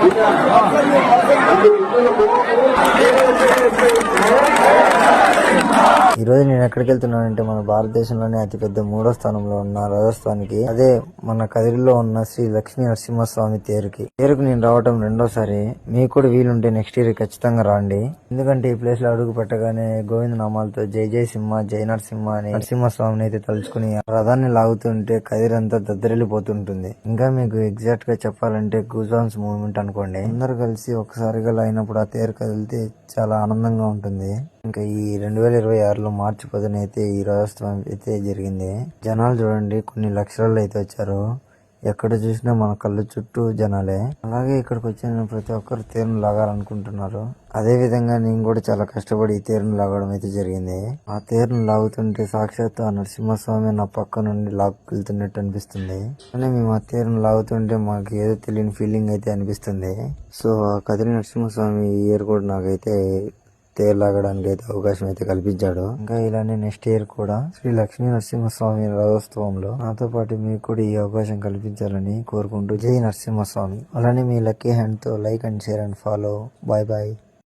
ఈ రోజు నేను ఎక్కడికి వెళ్తున్నానంటే మన భారతదేశంలోనే అతిపెద్ద 3వ స్థానంలో ఉన్న రాజస్థాన్కి, అదే మన కదిరిలో ఉన్న శ్రీ లక్ష్మీ నరసింహస్వామి తేరుకి నేను రావటం రెండోసారి. మీకు కూడా వీలుంటే నెక్స్ట్ ఇయర్ ఖచ్చితంగా రండి. ఎందుకంటే ఈ ప్లేస్ లో అడుగు పెట్టగానే గోవింద నామాలతో జై జై సింహ జై నరసింహ అని నరసింహస్వామిని అయితే తలుచుకుని రథాన్ని లాగుతుంటే కదిరంతా దద్దరిల్లిపోతుంటుంది. ఇంకా మీకు ఎగ్జాక్ట్ గా చెప్పాలంటే గూస్ బంప్స్ మూవ్మెంట్ అనుకోండి. అందరు కలిసి ఒకసారిగా అయినప్పుడు ఆ తేరు కదిలితే చాలా ఆనందంగా ఉంటుంది. ఇంకా ఈ 2026లో మార్చి 10న అయితే ఈ రాజోత్సవం అయితే జరిగింది. జనాలు చూడండి, కొన్ని లక్షలలో అయితే వచ్చారు. ఎక్కడ చూసినా మన కళ్ళు చుట్టూ జనాలే. అలాగే ఇక్కడికి వచ్చిన ప్రతి ఒక్కరు తేరును లాగాలనుకుంటున్నారు. అదే విధంగా నేను కూడా చాలా కష్టపడి ఈ తేరును లాగడం అయితే జరిగింది. ఆ తేరును లాగుతుంటే సాక్షాత్తు ఆ నరసింహస్వామి నా పక్క నుండి లాక్కెళ్తున్నట్టు అనిపిస్తుంది. కానీ మేము ఆ తేరును లాగుతుంటే మాకు ఏదో తెలియని ఫీలింగ్ అయితే అనిపిస్తుంది. సో ఆ కదిరి నరసింహస్వామి ఈ ఇయర్ కూడా నాకైతే తేరు లాగడానికి అయితే అవకాశం అయితే కల్పించాడు. ఇంకా ఇలానే నెక్స్ట్ ఇయర్ కూడా శ్రీ లక్ష్మీ నరసింహస్వామి రథోత్సవంలో నాతో పాటు మీకు కూడా ఈ అవకాశం కల్పించాలని కోరుకుంటూ జై నరసింహస్వామి. అలానే మీ లక్కీ హ్యాండ్ తో like and share and follow. Bye bye.